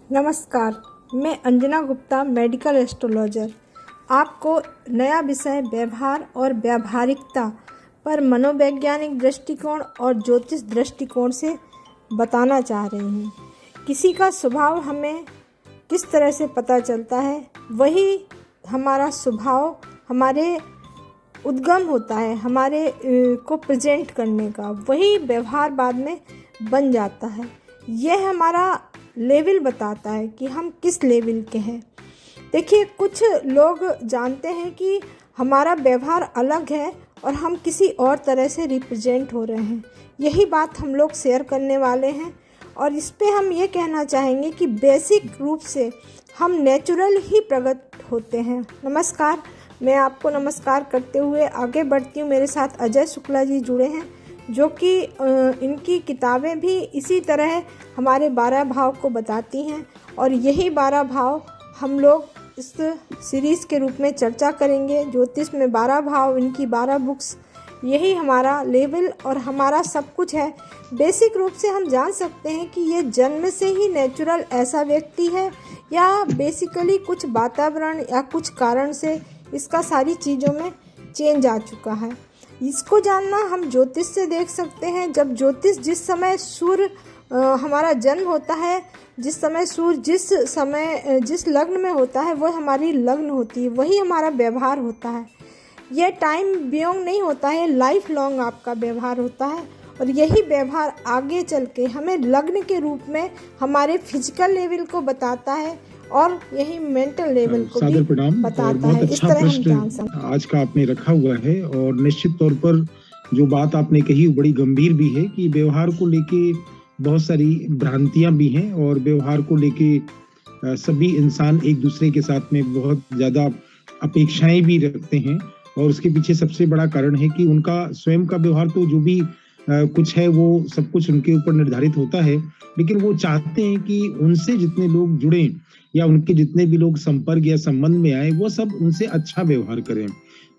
नमस्कार, मैं Anjana Gupta, medical astrologer, आपको नया विषय व्यवहार और व्यावहारिकता पर मनोवैज्ञानिक दृष्टिकोण और ज्योतिष दृष्टिकोण से बताना चाह रही हूँ। किसी का स्वभाव हमें किस तरह से पता चलता है, वही हमारा स्वभाव हमारे उद्गम होता है, हमारे को प्रेजेंट करने का, वही व्यवहार बाद में बन जाता है। यह हमारा लेवल बताता है कि हम किस लेवल के हैं। देखिए, कुछ लोग जानते हैं कि हमारा व्यवहार अलग है और हम किसी और तरह से रिप्रेजेंट हो रहे हैं। यही बात हम लोग शेयर करने वाले हैं और इस पे हम ये कहना चाहेंगे कि बेसिक रूप से हम नेचुरल ही प्रकट होते हैं। नमस्कार, मैं आपको नमस्कार करते हुए आगे बढ़ती हूँ। मेरे साथ अजय शुक्ला जी जुड़े हैं, जो कि इनकी किताबें भी इसी तरह हमारे 12 भाव को बताती हैं और यही 12 भाव हम लोग इस सीरीज़ के रूप में चर्चा करेंगे। ज्योतिष में 12 भाव, इनकी 12 बुक्स, यही हमारा लेवल और हमारा सब कुछ है। बेसिक रूप से हम जान सकते हैं कि ये जन्म से ही नेचुरल ऐसा व्यक्ति है या बेसिकली कुछ वातावरण या कुछ कारण से इसका सारी चीज़ों में चेंज आ चुका है। इसको जानना हम ज्योतिष से देख सकते हैं। जब ज्योतिष जिस समय सूर्य हमारा जन्म होता है, जिस समय सूर्य जिस लग्न में होता है, वो हमारी लग्न होती है, वही हमारा व्यवहार होता है। यह टाइम बियोंग नहीं होता है, लाइफ लॉन्ग आपका व्यवहार होता है और यही व्यवहार आगे चल के हमें लग्न के रूप में हमारे फिजिकल लेवल को बताता है और यही मेंटल लेवल को भी बताता है। इस तरह हम जान सकते हैं। आज का आपने रखा हुआ है और निश्चित तौर पर जो बात आपने कही बड़ी गंभीर भी है कि व्यवहार को लेके बहुत सारी भ्रांतियां भी हैं और व्यवहार को लेके सभी इंसान एक दूसरे के साथ में बहुत ज्यादा अपेक्षाएं भी रखते हैं और उसके पीछे सबसे बड़ा कारण है कि उनका स्वयं का व्यवहार तो जो भी कुछ है वो सब कुछ उनके ऊपर निर्धारित होता है, लेकिन वो चाहते हैं कि उनसे जितने लोग जुड़े या उनके जितने भी लोग संपर्क या संबंध में आए वो सब उनसे अच्छा व्यवहार करें।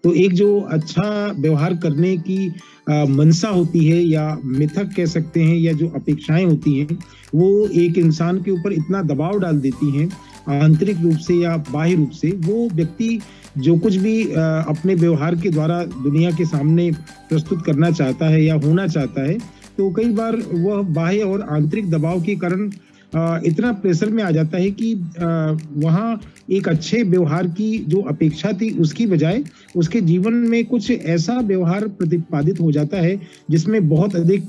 तो एक जो अच्छा व्यवहार करने की मनसा होती है या मिथक कह सकते हैं या जो अपेक्षाएं होती हैं, वो एक इंसान के ऊपर इतना दबाव डाल देती हैं आंतरिक रूप से या बाह्य रूप से। वो व्यक्ति जो कुछ भी अपने व्यवहार के द्वारा दुनिया के सामने प्रस्तुत करना चाहता है या होना चाहता है, तो कई बार वह बाह्य और आंतरिक दबाव के कारण इतना प्रेशर में आ जाता है कि वहाँ एक अच्छे व्यवहार की जो अपेक्षा थी उसकी बजाय उसके जीवन में कुछ ऐसा व्यवहार प्रतिपादित हो जाता है जिसमें बहुत अधिक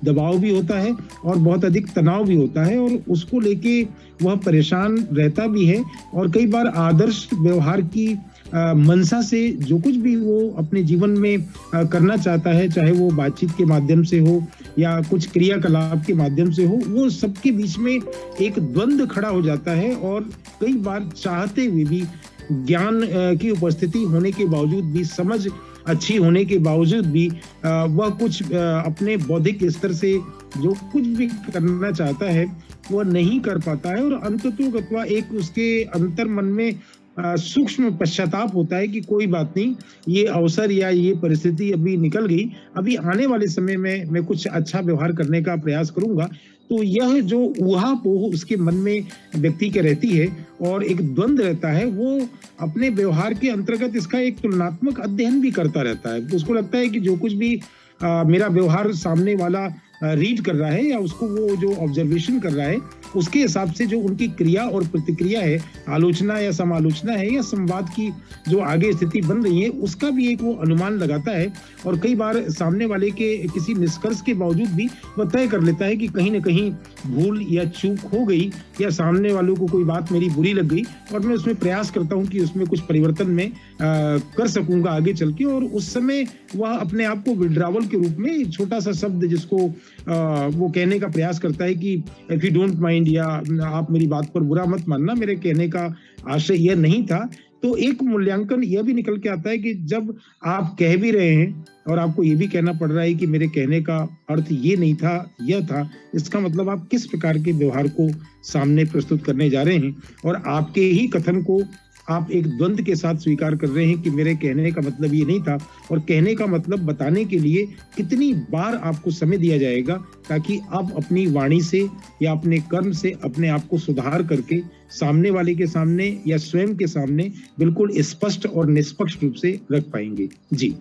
दबाव भी होता है और बहुत अधिक तनाव भी होता है और उसको लेके वह परेशान रहता भी है। और कई बार आदर्श व्यवहार की मनसा से जो कुछ भी वो अपने जीवन में करना चाहता है, चाहे वो बातचीत के माध्यम से हो या कुछ क्रियाकलाप के माध्यम से हो, वो सबके बीच में एक द्वंद्व खड़ा हो जाता है और कई बार चाहते हुए भी, ज्ञान की उपस्थिति होने के बावजूद भी, समझ अच्छी होने के बावजूद भी वह कुछ अपने बौद्धिक स्तर से जो कुछ भी करना चाहता है वह नहीं कर पाता है और अंततोगत्वा एक उसके अंतर मन में सूक्ष्म पश्चाताप होता है कि कोई बात नहीं, ये अवसर या ये परिस्थिति अभी निकल गई, अभी आने वाले समय में मैं कुछ अच्छा व्यवहार करने का प्रयास करूंगा। तो यह जो ऊहापोह उसके मन में व्यक्ति के रहती है और एक द्वंद्व रहता है, वो अपने व्यवहार के अंतर्गत इसका एक तुलनात्मक अध्ययन भी करता रहता है। उसको लगता है कि जो कुछ भी मेरा व्यवहार सामने वाला रीड कर रहा है या उसको वो जो ऑब्जर्वेशन कर रहा है, उसके हिसाब से जो उनकी क्रिया और प्रतिक्रिया है, आलोचना या समालोचना है या संवाद की जो आगे स्थिति बन रही है, उसका भी एक वो अनुमान लगाता है और कई बार सामने वाले के किसी निष्कर्ष के बावजूद भी वह तय कर लेता है कि कहीं ना कहीं भूल या चूक हो गई या सामने वालों को कोई बात मेरी बुरी लग गई और मैं उसमें प्रयास करता हूँ कि उसमें कुछ परिवर्तन में कर सकूंगा आगे चल के। और उस समय वह अपने आप को विड्रावल के रूप में छोटा सा शब्द जिसको वो कहने का प्रयास करता है कि इफ यू डोंट माइंड, या आप मेरी बात पर बुरा मत मानना, मेरे कहने का आशय यह नहीं था। तो एक मूल्यांकन यह भी निकल के आता है कि जब आप कह भी रहे हैं और आपको ये भी कहना पड़ रहा है कि मेरे कहने का अर्थ ये नहीं था, यह था, इसका मतलब आप किस प्रकार के व्यवहार को सामने प्रस्तुत करने जा रहे हैं और आपके ही कथन को आप एक द्वंद के साथ स्वीकार कर रहे हैं कि मेरे कहने का मतलब ये नहीं था, और कहने का मतलब बताने के लिए कितनी बार आपको समय दिया जाएगा ताकि आप अपनी वाणी से या अपने कर्म से अपने आप को सुधार करके सामने वाले के सामने या स्वयं के सामने बिल्कुल स्पष्ट और निष्पक्ष रूप से रख पाएंगे। जी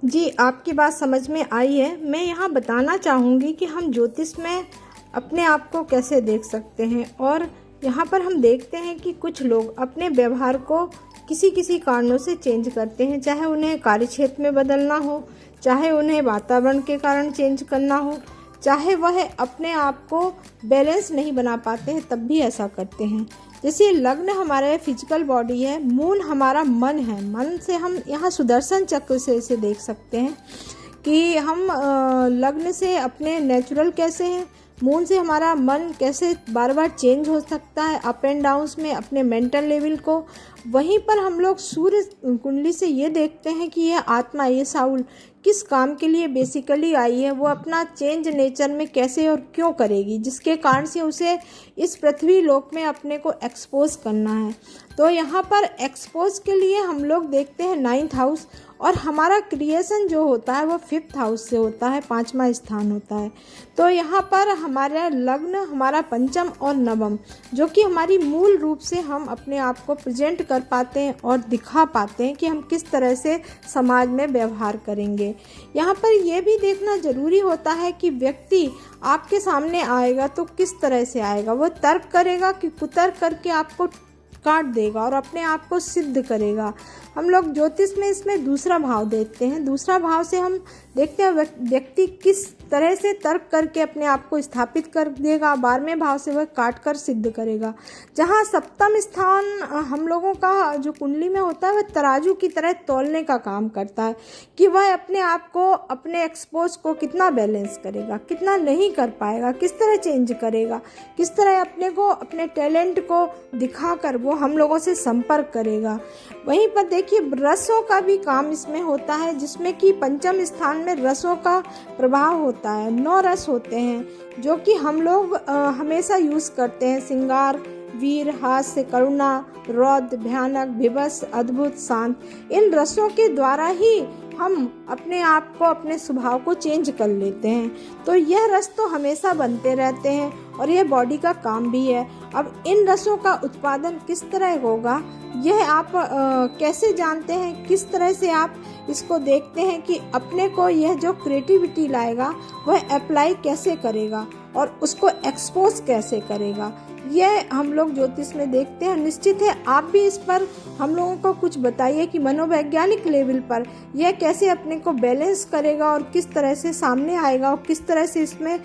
जी, आपकी बात समझ में आई है। मैं यहाँ बताना चाहूँगी कि हम ज्योतिष में अपने आप को कैसे देख सकते हैं। और यहाँ पर हम देखते हैं कि कुछ लोग अपने व्यवहार को किसी किसी कारणों से चेंज करते हैं, चाहे उन्हें कार्यक्षेत्र में बदलना हो, चाहे उन्हें वातावरण के कारण चेंज करना हो, चाहे वह अपने आप को बैलेंस नहीं बना पाते हैं तब भी ऐसा करते हैं। जैसे लग्न हमारा फिजिकल बॉडी है, मून हमारा मन है। मन से हम यहाँ सुदर्शन चक्र से इसे देख सकते हैं कि हम लग्न से अपने नेचुरल कैसे हैं, मून से हमारा मन कैसे बार बार चेंज हो सकता है अप एंड डाउन्स में अपने मेंटल लेवल को। वहीं पर हम लोग सूर्य कुंडली से ये देखते हैं कि यह आत्मा, ये साउल किस काम के लिए बेसिकली आई है, वो अपना चेंज नेचर में कैसे और क्यों करेगी, जिसके कारण से उसे इस पृथ्वी लोक में अपने को एक्सपोज करना है। तो यहाँ पर एक्सपोज के लिए हम लोग देखते हैं 9th हाउस, और हमारा क्रिएशन जो होता है वो 5th हाउस से होता है, 5वां स्थान होता है। तो यहाँ पर हमारा लग्न, हमारा पंचम और नवम, जो कि हमारी मूल रूप से हम अपने आप को प्रेजेंट कर पाते हैं और दिखा पाते हैं कि हम किस तरह से समाज में व्यवहार करेंगे। यहाँ पर यह भी देखना जरूरी होता है कि व्यक्ति आपके सामने आएगा तो किस तरह से आएगा, वो तर्क करेगा कि कुतर्क करके आपको काट देगा और अपने आप को सिद्ध करेगा। हम लोग ज्योतिष में इसमें दूसरा भाव देखते हैं। दूसरा भाव से हम देखते हैं व्यक्ति किस तरह से तर्क करके अपने आप को स्थापित कर देगा, 12वें भाव से वह काट कर सिद्ध करेगा। जहाँ 7वां स्थान हम लोगों का जो कुंडली में होता है वह तराजू की तरह तौलने का काम करता है कि वह अपने आप को, अपने एक्सपोज को कितना बैलेंस करेगा, कितना नहीं कर पाएगा, किस तरह चेंज करेगा, किस तरह अपने को, अपने टैलेंट को दिखाकर वो हम लोगों से संपर्क करेगा। वहीं पर देखिए रसों का भी काम इसमें होता है, जिसमें कि पंचम स्थान में रसों का प्रभाव होता है। 9 रस होते हैं जो कि हम लोग हमेशा यूज करते हैं। श्रृंगार, वीर, हास्य, करुणा, रौद्र, भयानक, विवश, अद्भुत, शांत। इन रसों के द्वारा ही हम अपने आप को, अपने स्वभाव को चेंज कर लेते हैं। तो यह रस तो हमेशा बनते रहते हैं और यह बॉडी का काम भी है। अब इन रसों का उत्पादन किस तरह होगा, यह आप कैसे जानते हैं, किस तरह से आप इसको देखते हैं कि अपने को यह जो क्रिएटिविटी लाएगा वह अप्लाई कैसे करेगा और उसको एक्सपोज कैसे करेगा, यह हम लोग ज्योतिष में देखते हैं। निश्चित है आप भी इस पर हम लोगों को कुछ बताइए कि मनोवैज्ञानिक लेवल पर यह कैसे अपने को बैलेंस करेगा और किस तरह से सामने आएगा और किस तरह से इसमें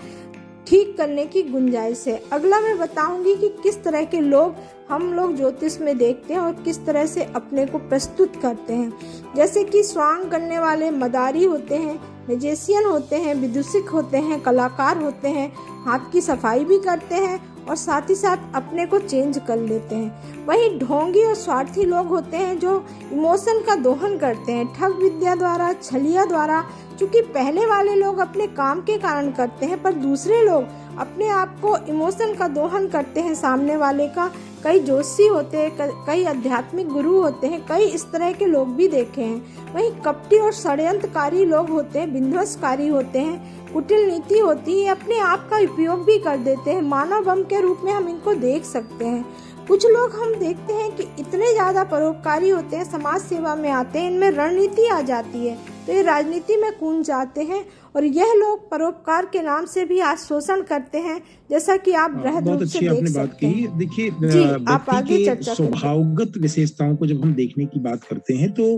ठीक करने की गुंजाइश है। अगला मैं बताऊंगी कि किस तरह के लोग हम लोग ज्योतिष में देखते हैं और किस तरह से अपने को प्रस्तुत करते हैं। जैसे कि स्वांग करने वाले मदारी होते हैं, मैजिशियन होते हैं, विदुषिक होते हैं, कलाकार होते हैं, हाथ की सफाई भी करते हैं और साथ ही साथ अपने को चेंज कर लेते हैं। वहीं ढोंगी और स्वार्थी लोग होते हैं जो इमोशन का दोहन करते हैं ठग विद्या द्वारा, छलिया द्वारा। क्योंकि पहले वाले लोग अपने काम के कारण करते हैं, पर दूसरे लोग अपने आप को इमोशन का दोहन करते हैं सामने वाले का। कई जोशी होते हैं, कई आध्यात्मिक गुरु होते हैं, कई इस तरह के लोग भी देखे हैं। वहीं कपटी और षड्यंत्रकारी लोग होते हैं, विध्वंसकारी होते हैं, कुटिल नीति होती है, अपने आप का उपयोग भी कर देते हैं। मानव बम के रूप में हम इनको देख सकते हैं। कुछ लोग हम देखते हैं कि इतने ज़्यादा परोपकारी होते हैं, समाज सेवा में आते हैं, इनमें रणनीति आ जाती है तो ये राजनीति में कूद जाते हैं। और यह लोग परोपकार के नाम से भी आज शोषण करते हैं, जैसा कि आप बृहद रूप से देख सकते हैं। देखिए व्यक्ति के स्वभावगत विशेषताओं को जब हम देखने की बात करते हैं तो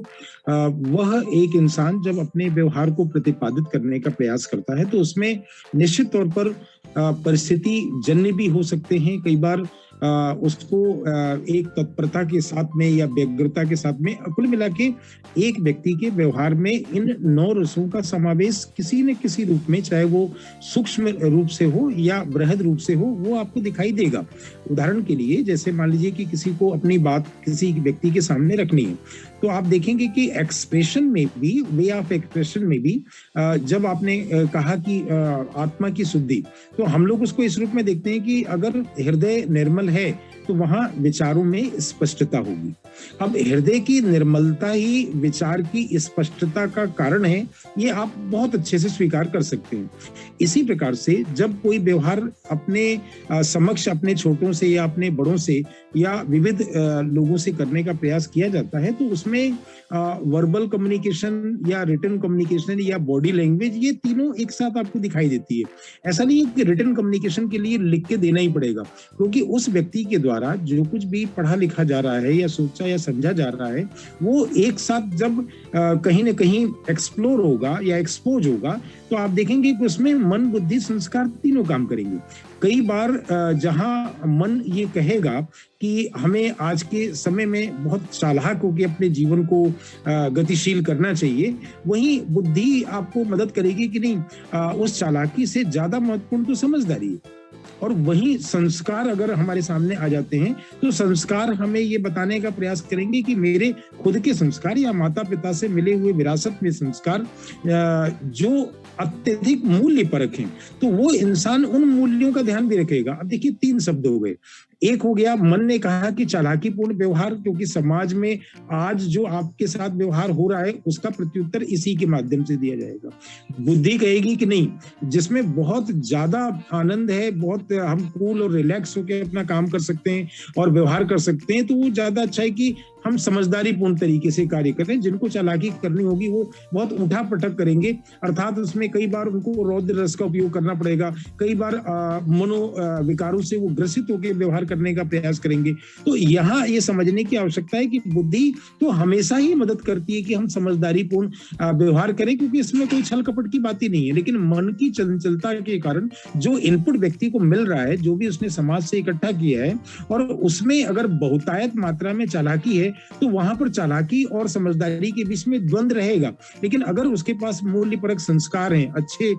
वह एक इंसान जब अपने व्यवहार को प्रतिपादित करने का प्रयास करता है तो उसमें निश्चित तौर पर परिस्थिति जन्य भी हो सकते हैं। कई बार उसको एक तत्परता के साथ में या व्यग्रता के साथ में, कुल मिला के एक व्यक्ति के व्यवहार में इन 9 रसों का समावेश किसी न किसी रूप में, चाहे वो सूक्ष्म रूप से हो या बृहद रूप से हो, वो आपको दिखाई देगा। उदाहरण के लिए जैसे मान लीजिए कि किसी को अपनी बात किसी व्यक्ति के सामने रखनी है तो आप देखेंगे कि एक्सप्रेशन में भी, वे ऑफ एक्सप्रेशन में भी, जब आपने कहा कि आत्मा की शुद्धि, तो हम लोग उसको इस रूप में देखते हैं कि अगर हृदय निर्मल है तो वहां विचारों में स्पष्टता होगी। अब हृदय की निर्मलता ही विचार की स्पष्टता का कारण है, ये आप बहुत अच्छे से स्वीकार कर सकते हैं। इसी प्रकार से जब कोई व्यवहार अपने समक्ष अपने छोटों से या अपने बड़ों से या विविध लोगों से करने का प्रयास किया जाता है, तो उसमें वर्बल कम्युनिकेशन या रिटन कम्युनिकेशन या बॉडी लैंग्वेज, ये तीनों एक साथ आपको दिखाई देती है। ऐसा नहीं है कि रिटन कम्युनिकेशन के लिए लिख के देना ही पड़ेगा, क्योंकि उस व्यक्ति के द्वारा जो कुछ भी पढ़ा लिखा जा रहा है या सोचा या समझा जा रहा है, वो एक साथ जब कहीं ना कहीं एक्सप्लोर होगा या एक्सपोज होगा, तो आप देखेंगे कि उसमें मन, बुद्धि, संस्कार तीनों काम करेंगे। कई बार जहां मन ये कहेगा कि हमें आज के समय में बहुत चालाक होकर अपने जीवन को गतिशील करना चाहिए, वहीं बुद्धि आपको मदद करेगी कि नहीं, उस चालाकी से ज्यादा महत्वपूर्ण तो समझदारी है। और वही संस्कार अगर हमारे सामने आ जाते हैं, तो संस्कार हमें ये बताने का प्रयास करेंगे कि मेरे खुद के संस्कार या माता पिता से मिले हुए विरासत में संस्कार जो अत्यधिक मूल्य परक हैं, तो वो इंसान उन मूल्यों का ध्यान भी रखेगा। अब देखिए, 3 शब्द हो गए। एक हो गया, मन ने कहा कि चालाकीपूर्ण व्यवहार, क्योंकि समाज में आज जो आपके साथ व्यवहार हो रहा है उसका प्रत्युत्तर इसी के माध्यम से दिया जाएगा। बुद्धि कहेगी कि नहीं, जिसमें बहुत ज्यादा आनंद है, बहुत हम कूल और रिलैक्स होकर अपना काम कर सकते हैं और व्यवहार कर सकते हैं, तो वो ज्यादा अच्छा है कि हम समझदारी पूर्ण तरीके से कार्य करें। जिनको चालाकी करनी होगी वो बहुत उठा पटक करेंगे, अर्थात उसमें कई बार उनको रौद्र रस का उपयोग करना पड़ेगा, कई बार मनोविकारों से वो ग्रसित होकर व्यवहार करने का प्रयास करेंगे। तो यहाँ ये समझने की आवश्यकता है कि बुद्धि तो हमेशा ही मदद करती है कि हम समझदारी पूर्ण व्यवहार करें, क्योंकि इसमें कोई छल कपट की बात ही नहीं है। लेकिन मन की चंचलता के कारण जो इनपुट व्यक्ति को मिल रहा है, जो भी उसने समाज से इकट्ठा किया है, और उसमें अगर बहुतायत मात्रा में चालाकी है, तो वहां पर चालाकी और समझदारी के बीच में द्वंद्व रहेगा। लेकिन अगर उसके पास मूल्य परक संस्कार हैं, अच्छे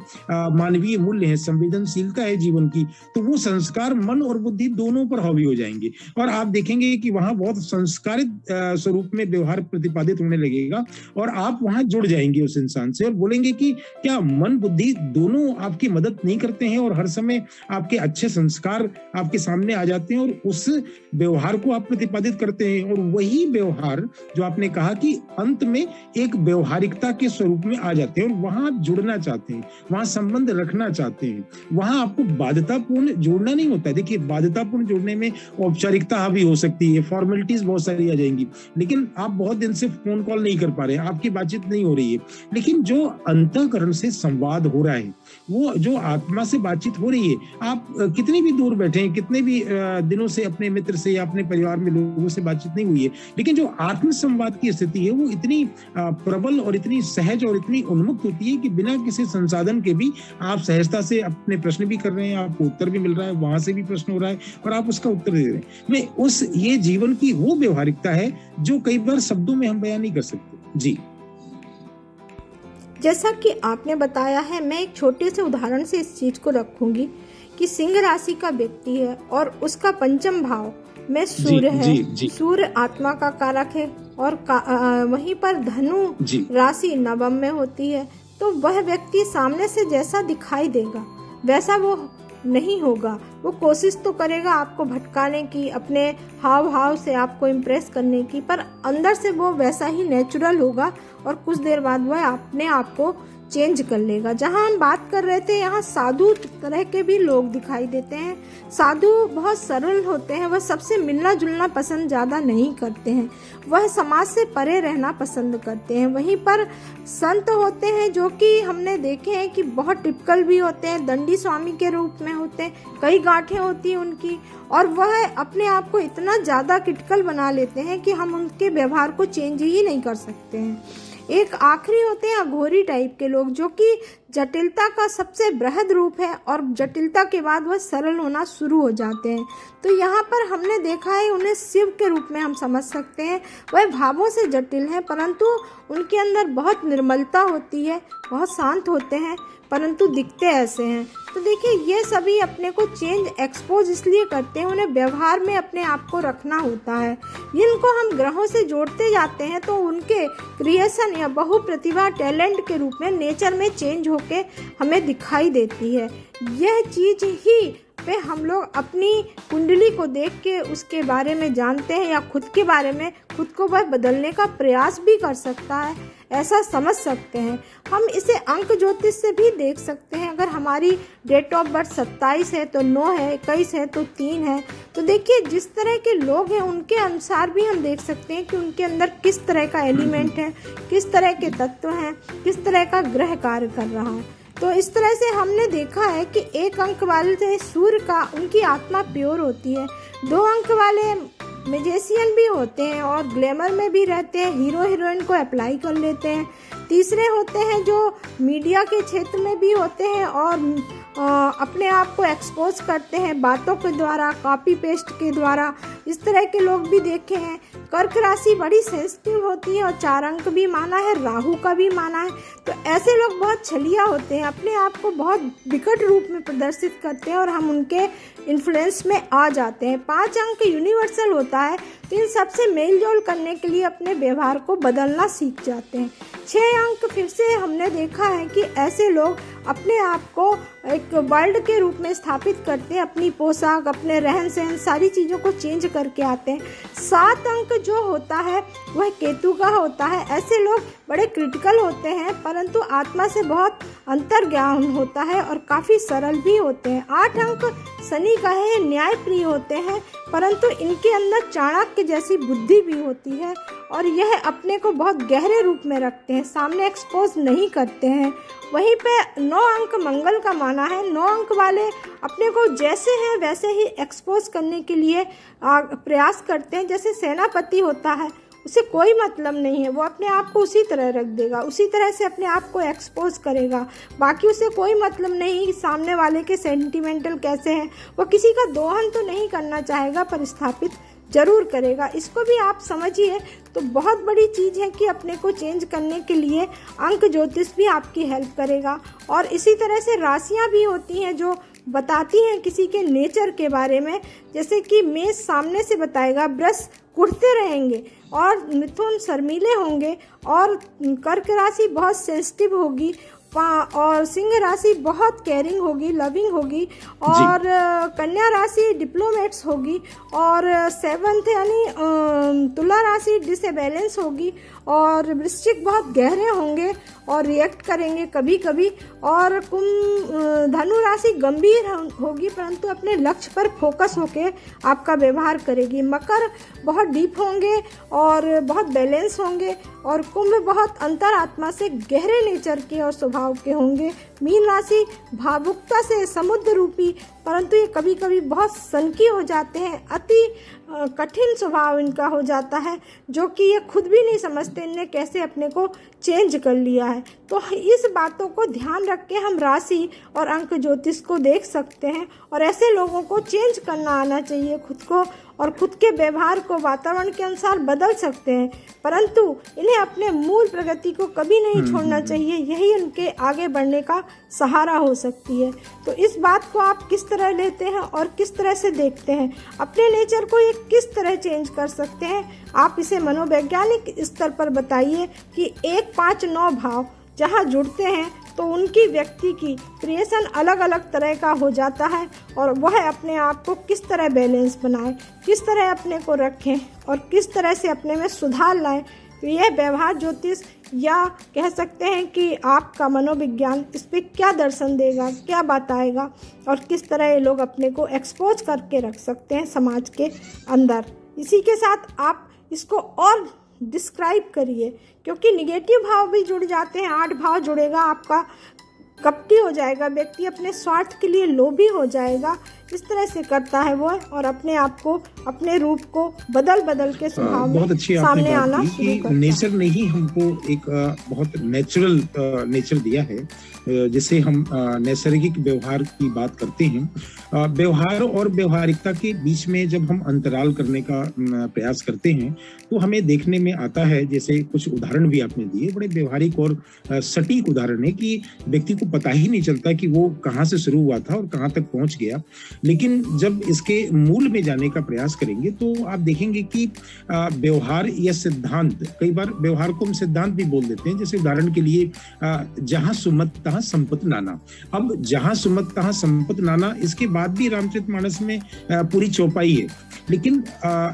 मानवीय मूल्य हैं, संवेदनशीलता है जीवन की, तो वो संस्कार मन और बुद्धि दोनों पर हावी हो जाएंगे। और आप देखेंगे कि वहां बहुत संस्कारित स्वरूप में व्यवहार प्रतिपादित होने लगेगा, और आप वहां जुड़ जाएंगे उस इंसान से और बोलेंगे कि क्या मन बुद्धि दोनों आपकी मदद नहीं करते हैं, और हर समय आपके अच्छे संस्कार आपके सामने आ जाते हैं और उस व्यवहार को आप प्रतिपादित करते हैं। और वही व्यवहार जो आपने कहा कि अंत में एक व्यवहारिकता के स्वरूप में आ जाते हैं, और वहां आप जुड़ना चाहते हैं, वहां संबंध रखना चाहते हैं। वहां आपको बाध्यतापूर्ण जोड़ना नहीं होता है। देखिए, बाध्यतापूर्ण जोड़ने में औपचारिकता हावी हो सकती है, फॉर्मेलिटीज बहुत सारी आ जाएंगी, लेकिन आप बहुत दिन से फोन कॉल नहीं कर पा रहे हैं, आपकी बातचीत नहीं हो रही है, लेकिन जो अंतःकरण से संवाद हो रहा है, वो जो आत्मा से बातचीत हो रही है, आप कितनी भी दूर बैठे हैं, कितने भी दिनों से अपने मित्र से या अपने परिवार में लोगों से बातचीत नहीं हुई है, लेकिन जो आत्म संवाद की स्थिति है वो इतनी प्रबल और इतनी सहज और इतनी उन्मुक्त होती है कि बिना किसी संसाधन के भी आप सहजता से अपने प्रश्न भी कर रहे हैं, आपको उत्तर भी मिल रहा है, वहां से भी प्रश्न हो रहा है और आप उसका उत्तर दे रहे हैं। मैं उस ये जीवन की वो व्यवहारिकता है जो कई बार शब्दों में हम बयान नहीं कर सकते। जी, जैसा कि आपने बताया है, मैं एक छोटे से उदाहरण से इस चीज को रखूंगी कि सिंह राशि का व्यक्ति है और उसका पंचम भाव में सूर्य है। सूर्य आत्मा का कारक है और वहीं पर धनु राशि नवम में होती है। तो वह व्यक्ति सामने से जैसा दिखाई देगा वैसा वो नहीं होगा। वो कोशिश तो करेगा आपको भटकाने की, अपने हाव भाव से आपको इम्प्रेस करने की, पर अंदर से वो वैसा ही नेचुरल होगा और कुछ देर बाद वह अपने आप को चेंज कर लेगा। जहाँ हम बात कर रहे थे, यहाँ साधु तरह के भी लोग दिखाई देते हैं। साधु बहुत सरल होते हैं, वह सबसे मिलना जुलना पसंद ज़्यादा नहीं करते हैं, वह समाज से परे रहना पसंद करते हैं। वहीं पर संत होते हैं जो कि हमने देखे हैं कि बहुत टिपिकल भी होते हैं, दंडी स्वामी के रूप में होते हैं, कई गांठें होती हैं उनकी, और वह अपने आप को इतना ज़्यादा क्रिटिकल बना लेते हैं कि हम उनके व्यवहार को चेंज ही नहीं कर सकते हैं। एक आखिरी होते हैं अघोरी टाइप के लोग, जो कि जटिलता का सबसे बृहद रूप है और जटिलता के बाद वह सरल होना शुरू हो जाते हैं। तो यहाँ पर हमने देखा है उन्हें शिव के रूप में हम समझ सकते हैं। वह भावों से जटिल हैं, परंतु उनके अंदर बहुत निर्मलता होती है, बहुत शांत होते हैं, परंतु दिखते ऐसे हैं। तो देखिए, ये सभी अपने को चेंज एक्सपोज इसलिए करते हैं, उन्हें व्यवहार में अपने आप को रखना होता है। जिनको हम ग्रहों से जोड़ते जाते हैं तो उनके क्रिएशन या बहुप्रतिभा टैलेंट के रूप में नेचर में चेंज होके हमें दिखाई देती है। यह चीज़ ही पे हम लोग अपनी कुंडली को देख के उसके बारे में जानते हैं, या खुद के बारे में खुद को वह बदलने का प्रयास भी कर सकता है, ऐसा समझ सकते हैं। हम इसे अंक ज्योतिष से भी देख सकते हैं। अगर हमारी डेट ऑफ बर्थ 27 है तो 9 है, 21 है तो 3 है। तो देखिए, जिस तरह के लोग हैं उनके अनुसार भी हम देख सकते हैं कि उनके अंदर किस तरह का एलिमेंट है, किस तरह के तत्व हैं, किस तरह का ग्रह कार्य कर रहा है। तो इस तरह से हमने देखा है कि 1 अंक वाले सूर्य का, उनकी आत्मा प्योर होती है। 2 अंक वाले मैजिशियन भी होते हैं और ग्लैमर में भी रहते हैं, हीरो हीरोइन को अप्लाई कर लेते हैं। तीसरे होते हैं जो मीडिया के क्षेत्र में भी होते हैं और अपने आप को एक्सपोज करते हैं बातों के द्वारा, कॉपी पेस्ट के द्वारा। इस तरह के लोग भी देखे हैं। कर्क राशि बड़ी सेंसिटिव होती है और 4 अंक भी माना है, राहु का भी माना है। तो ऐसे लोग बहुत छलिया होते हैं, अपने आप को बहुत विकट रूप में प्रदर्शित करते हैं और हम उनके इन्फ्लुएंस में आ जाते हैं। 5 अंक यूनिवर्सल होता है, तो इन सबसे मेल जोल करने के लिए अपने व्यवहार को बदलना सीख जाते हैं। 6 अंक फिर से हमने देखा है कि ऐसे लोग अपने आप को एक वर्ल्ड के रूप में स्थापित करते हैं, अपनी पोशाक, अपने रहन सहन, सारी चीज़ों को चेंज करके आते हैं। 7 अंक जो होता है वह केतु का होता है। ऐसे लोग बड़े क्रिटिकल होते हैं, परंतु आत्मा से बहुत अंतर्ज्ञान होता है और काफ़ी सरल भी होते हैं। 8 अंक शनि का है, न्याय प्रिय होते हैं, परंतु इनके अंदर चाणक्य जैसी बुद्धि भी होती है और यह अपने को बहुत गहरे रूप में रखते हैं, सामने एक्सपोज नहीं करते हैं। वहीं पे 9 अंक मंगल का माना है। 9 अंक वाले अपने को जैसे हैं वैसे ही एक्सपोज करने के लिए प्रयास करते हैं। जैसे सेनापति होता है, उसे कोई मतलब नहीं है, वो अपने आप को उसी तरह रख देगा, उसी तरह से अपने आप को एक्सपोज करेगा। बाकी उसे कोई मतलब नहीं कि सामने वाले के सेंटिमेंटल कैसे हैं। वो किसी का दोहन तो नहीं करना चाहेगा, पर स्थापित जरूर करेगा। इसको भी आप समझिए। तो बहुत बड़ी चीज़ है कि अपने को चेंज करने के लिए अंक ज्योतिष भी आपकी हेल्प करेगा। और इसी तरह से राशियाँ भी होती हैं जो बताती हैं किसी के नेचर के बारे में। जैसे कि मेष सामने से बताएगा ब्रश कुढ़ते रहेंगे और मिथुन शर्मीले होंगे और कर्क राशि बहुत सेंसिटिव होगी और सिंह राशि बहुत केयरिंग होगी, लविंग होगी और कन्या राशि डिप्लोमेट्स होगी और 7th यानी तुला राशि डिसबैलेंस होगी और वृश्चिक बहुत गहरे होंगे और रिएक्ट करेंगे कभी कभी और धनु राशि गंभीर होगी परंतु अपने लक्ष्य पर फोकस होके आपका व्यवहार करेगी। मकर बहुत डीप होंगे और बहुत बैलेंस होंगे और कुंभ बहुत अंतरात्मा से गहरे नेचर के और स्वभाव के होंगे। मीन राशि भावुकता से समुद्र रूपी परंतु ये कभी कभी बहुत सनकी हो जाते हैं, अति कठिन स्वभाव इनका हो जाता है जो कि ये खुद भी नहीं समझते इनने कैसे अपने को चेंज कर लिया है। तो इस बातों को ध्यान रख के हम राशि और अंक ज्योतिष को देख सकते हैं और ऐसे लोगों को चेंज करना आना चाहिए खुद को और खुद के व्यवहार को वातावरण के अनुसार बदल सकते हैं, परंतु इन्हें अपने मूल प्रगति को कभी नहीं छोड़ना चाहिए। यही उनके आगे बढ़ने का सहारा हो सकती है। तो इस बात को आप किस तरह लेते हैं और किस तरह से देखते हैं, अपने नेचर को ये किस तरह चेंज कर सकते हैं, आप इसे मनोवैज्ञानिक स्तर पर बताइए कि 1, 5, 9 भाव जहाँ जुड़ते हैं तो उनकी व्यक्ति की क्रिएशन अलग अलग तरह का हो जाता है और वह अपने आप को किस तरह बैलेंस बनाए, किस तरह अपने को रखें और किस तरह से अपने में सुधार लाएं। तो यह व्यवहार ज्योतिष या कह सकते हैं कि आपका मनोविज्ञान इस पर क्या दर्शन देगा, क्या बताएगा और किस तरह ये लोग अपने को एक्सपोज करके रख सकते हैं समाज के अंदर। इसी के साथ आप इसको और डिस्क्राइब करिए क्योंकि निगेटिव भाव भी जुड़ जाते हैं। 8 भाव जुड़ेगा, आपका कपटी हो जाएगा, व्यक्ति अपने स्वार्थ के लिए लोभी हो जाएगा। इस तरह से करता है वो और अपने आप को, अपने रूप को बदल के स्वभाव में सामने आना शुरू करता है। नेचर ने ही हमको एक बहुत नेचुरल नेचर दिया है जिसे हम नैसर्गिक व्यवहार की बात करते हैं। व्यवहार और व्यवहारिकता के बीच में जब हम अंतराल करने का प्रयास करते हैं तो हमें देखने में आता है, जैसे कुछ उदाहरण भी आपने दिए, बड़े व्यवहारिक और सटीक उदाहरण है कि व्यक्ति को पता ही नहीं चलता कि वो कहाँ से शुरू हुआ था और कहाँ तक पहुंच गया। लेकिन जब इसके मूल में जाने का प्रयास करेंगे तो आप देखेंगे कि व्यवहार या सिद्धांत, कई बार व्यवहार को हम सिद्धांत भी बोल देते हैं। जैसे उदाहरण के लिए जहां सुमत तहां संपत नाना। अब जहां सुमत तहां संपत नाना, इसके बाद भी रामचरितमानस में पूरी चौपाई है, लेकिन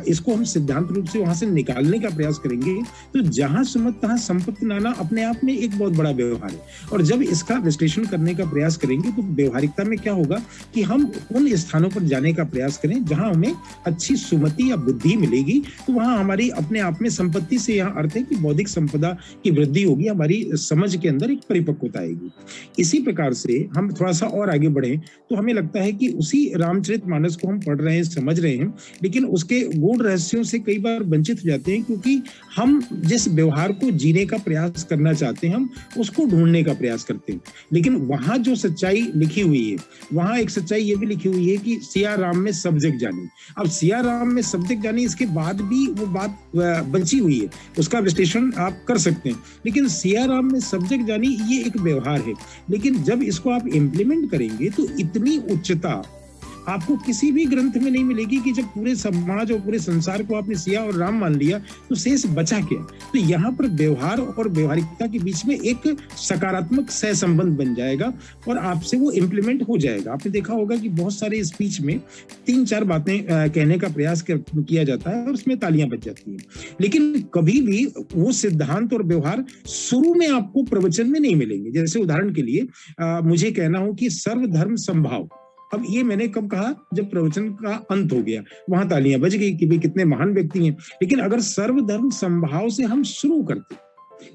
इसको हम सिद्धांत रूप से वहां से निकालने का प्रयास करेंगे तो जहां सुमत तहां संपत्ति नाना अपने आप में एक बहुत बड़ा व्यवहार है। और जब इसका विश्लेषण करने का प्रयास करेंगे तो व्यवहारिकता में क्या होगा कि हम उन स्थानों पर जाने का प्रयास करें जहां हमें अच्छी सुमति या बुद्धि मिलेगी, तो वहां हमारी अपने आप में संपत्ति से यहाँ अर्थ है कि बौद्धिक संपदा की वृद्धि होगी, हमारी समझ के अंदर एक परिपक्वता आएगी। इसी प्रकार से हम थोड़ा सा और आगे बढ़े तो हमें लगता है कि उसी रामचरितमानस को हम पढ़ रहे हैं, समझ रहे हैं, लेकिन उसके गूढ़ रहस्यों से कई बार वंचित हो जाते हैं, क्योंकि हम जिस व्यवहार को जीने का प्रयास करना चाहते हैं हम उसको ढूंढने का प्रयास करते हैं। लेकिन वहां जो सच्चाई लिखी हुई है, वहां एक सच्चाई ये भी लिखी हुई है कि सिया राम में सब जग जानी। अब सिया राम में सब जग जानी, इसके बाद भी वो बात बची हुई है, उसका विश्लेषण आप कर सकते हैं। लेकिन सिया राम में सब जग जानी ये एक व्यवहार है, लेकिन जब इसको आप इम्प्लीमेंट करेंगे तो इतनी उच्चता आपको किसी भी ग्रंथ में नहीं मिलेगी कि जब पूरे समाज और पूरे संसार को आपने सिया और राम मान लिया तो शेष बचा क्या। तो यहाँ पर व्यवहार और व्यवहारिकता के बीच में एक सकारात्मक सहसंबंध बन जाएगा और आपसे वो इम्प्लीमेंट हो जाएगा। आपने देखा होगा कि बहुत सारे स्पीच में 3-4 बातें कहने का प्रयास किया जाता है और उसमें तालियां बज जाती हैं, लेकिन कभी भी वो सिद्धांत और व्यवहार शुरू में आपको प्रवचन में नहीं मिलेंगे। जैसे उदाहरण के लिए मुझे कहना हो कि सर्वधर्म संभाव, अब ये मैंने कब कहा, जब प्रवचन का अंत हो गया, वहां तालियां बज गई कि भाई कितने महान व्यक्ति हैं। लेकिन अगर सर्वधर्म संभाव से हम शुरू करते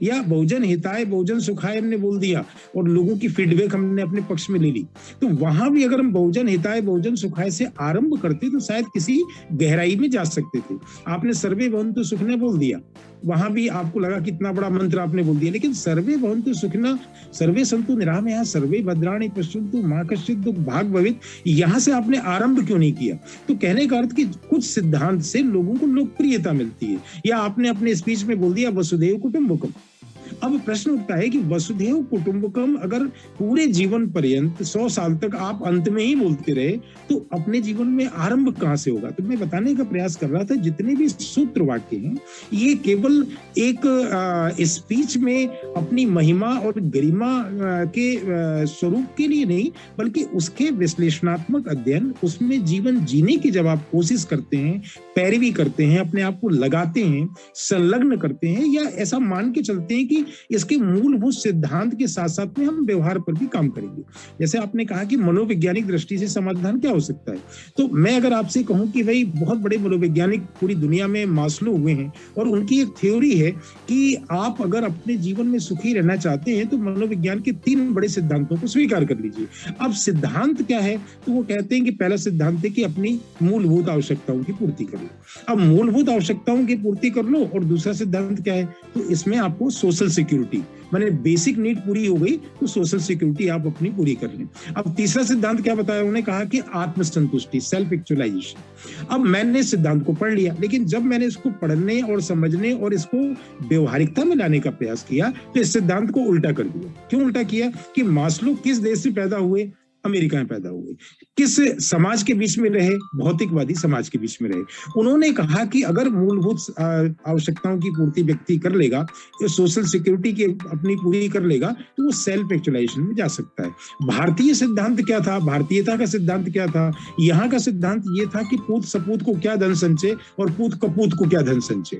या बहुजन हिताय बहुजन सुखाय हमने बोल दिया और लोगों की फीडबैक हमने अपने पक्ष में ले ली, तो वहां भी अगर हम बहुजन हिताय बहुजन सुखाय से आरंभ करते तो शायद किसी गहराई में जा सकते थे। आपने सर्वे भवन्तु सुखिनः बोल दिया, वहां भी आपको लगा कितना बड़ा मंत्र आपने बोल दिया, लेकिन सर्वे भवन्तु सुखिनः सर्वे सन्तु निरामयाः सर्वे भद्राणि पश्यन्तु मा कश्चित् दुःख भाग् भवेत्, यहाँ से आपने आरंभ क्यों नहीं किया। तो कहने का अर्थ कि कुछ सिद्धांत से लोगों को लोकप्रियता मिलती है। या आपने अपने स्पीच में बोल दिया वसुधैव कुटुम्बकम। अब प्रश्न उठता है कि वसुधैव कुटुम्बकम अगर पूरे जीवन पर्यंत 100 साल तक आप अंत में ही बोलते रहे तो अपने जीवन में आरंभ कहां से होगा। तो मैं बताने का प्रयास कर रहा था जितने भी सूत्र वाक्य हैं ये केवल एक स्पीच में अपनी महिमा और गरिमा के स्वरूप के लिए नहीं, बल्कि उसके विश्लेषणात्मक अध्ययन, उसमें जीवन जीने की जब आप कोशिश करते हैं, पैरवी करते हैं, अपने आप को लगाते हैं, संलग्न करते हैं, या ऐसा मान के चलते हैं कि इसके मूलभूत सिद्धांत के साथ साथ में हम व्यवहार पर भी काम करेंगे। जैसे आपने कहा कि मनोवैज्ञानिक दृष्टि से समाधान क्या हो सकता है, तो मैं अगर आपसे कहूं कि भाई बहुत बड़े मनोवैज्ञानिक पूरी दुनिया में मास्लो हुए हैं और उनकी एक थ्योरी है कि आप अगर अपने जीवन में सुखी रहना चाहते हैं तो मनोविज्ञान के 3 बड़े सिद्धांतों को स्वीकार कर लीजिए। अब सिद्धांत क्या है, तो वो कहते हैं कि पहला सिद्धांत है कि अपनी मूलभूत आवश्यकताओं की पूर्ति करो। अब मूलभूत आवश्यकताओं की पूर्ति कर लो, और दूसरा सिद्धांत क्या है, तो इसमें आपको सोशल सिक्योरिटी, माने बेसिक नीड पूरी हो गई तो सोशल सिक्योरिटी आप अपनी पूरी कर लें। अब तीसरा सिद्धांत क्या बताया उन्होंने, कहा कि आत्मसंतुष्टि, सेल्फ एक्चुअलाइजेशन। अब मैंने सिद्धांत को पढ़ लिया, लेकिन जब मैंने इसको पढ़ने और समझने और इसको व्यवहारिकता में लाने का प्रयास किया तो इस सिद्धांत को उल्टा कर दिया। क्यों उल्टा किया कि मास्लो किस देश से पैदा हुए, अमेरिका में पैदा हुए, किस समाज के बीच में रहे, भौतिकवादी समाज के बीच में रहे। उन्होंने कहा कि अगर मूलभूत आवश्यकताओं की पूर्ति व्यक्ति कर लेगा, सोशल सिक्योरिटी की अपनी पूरी कर लेगा, तो वो सेल्फ एक्चुअलाइजेशन में जा सकता है। भारतीय सिद्धांत क्या था, भारतीयता का सिद्धांत क्या था, यहाँ का सिद्धांत ये था कि पूत सपूत को क्या धन संचय और पूत कपूत को क्या धन संचय।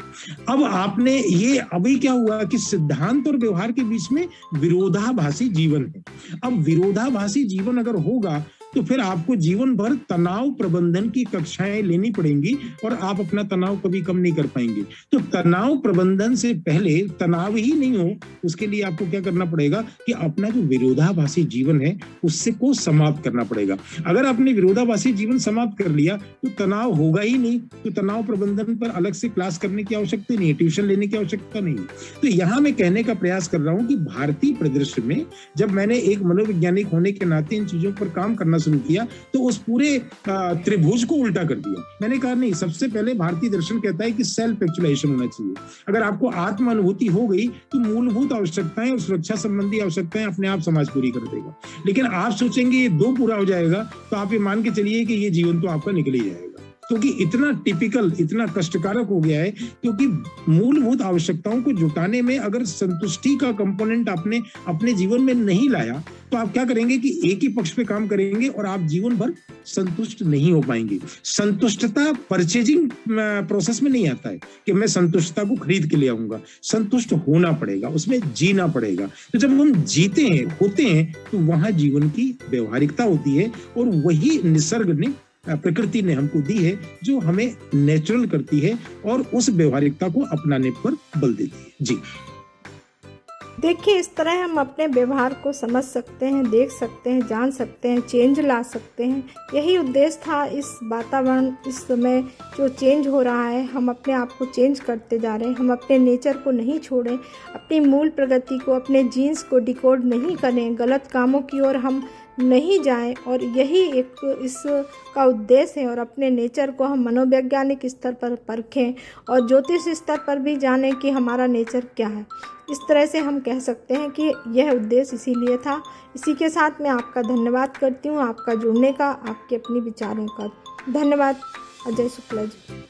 अब आपने ये अभी क्या हुआ कि सिद्धांत और व्यवहार के बीच में विरोधाभासी जीवन है। अब विरोधाभासी जीवन अगर होगा तो फिर आपको जीवन भर तनाव प्रबंधन की कक्षाएं लेनी पड़ेंगी और आप अपना तनाव कभी कम नहीं कर पाएंगे। तो तनाव प्रबंधन से पहले तनाव ही नहीं हो, उसके लिए आपको क्या करना पड़ेगा कि अपना जो विरोधाभासी जीवन है उससे को समाप्त करना पड़ेगा। अगर आपने विरोधाभासी जीवन समाप्त कर लिया तो तनाव होगा ही नहीं, तो तनाव प्रबंधन पर अलग से क्लास करने की आवश्यकता नहीं है, ट्यूशन लेने की आवश्यकता नहीं है। तो यहाँ मैं कहने का प्रयास कर रहा हूँ कि भारतीय परिदृश्य में जब मैंने एक मनोवैज्ञानिक होने के नाते इन चीजों पर काम करना शुरू किया तो उस पूरे त्रिभुज को उल्टा कर दिया। मैंने कहा नहीं, सबसे पहले भारतीय दर्शन कहता है कि सेल्फ एक्चुअलाइजेशन होना चाहिए। अगर आपको आत्म अनुभूति हो गई तो मूलभूत आवश्यकताएं और सुरक्षा संबंधी आवश्यकताएं अपने आप समाज पूरी कर देगा। लेकिन आप सोचेंगे ये 2 पूरा हो जाएगा तो आप ये मान के चलिए कि ये जीवन तो आपका निकल ही जाएगा, क्योंकि इतना टिपिकल, इतना कष्टकारक हो गया है। क्योंकि मूलभूत आवश्यकताओं को जुटाने में अगर संतुष्टि का कंपोनेंट आपने अपने जीवन में नहीं लाया तो आप क्या करेंगे कि एक ही पक्ष पे काम करेंगे और आप जीवन भर संतुष्ट नहीं हो पाएंगे। संतुष्टता परचेजिंग प्रोसेस में नहीं आता है कि मैं संतुष्टता को खरीद के ले आऊंगा। संतुष्ट होना पड़ेगा, उसमें जीना पड़ेगा। तो जब हम जीते हैं, होते हैं, तो वहां जीवन की व्यवहारिकता होती है और वही निसर्ग ने, प्रकृति ने हमको दी है, जो हमें नेचुरल करती है और उस व्यवहारिकता को अपनाने पर बल देती है। जी देखिए, इस तरह हम अपने व्यवहार को समझ सकते हैं, देख सकते हैं, जान सकते हैं, चेंज ला सकते हैं। यही उद्देश्य था इस वातावरण, इस समय जो चेंज हो रहा है, हम अपने आप को चेंज करते जा रहे हैं। हम अपने नेचर को नहीं छोड़ें, अपनी मूल प्रगति को, अपने जीन्स को डिकोड नहीं करें, गलत कामों की ओर हम नहीं जाएं। और यही एक इसका उद्देश्य है। और अपने नेचर को हम मनोवैज्ञानिक स्तर पर परखें और ज्योतिष स्तर पर भी जानें कि हमारा नेचर क्या है। इस तरह से हम कह सकते हैं कि यह उद्देश्य इसीलिए था। इसी के साथ मैं आपका धन्यवाद करती हूँ, आपका जुड़ने का, आपके अपने विचारों का। धन्यवाद। अजय शुक्ला जी।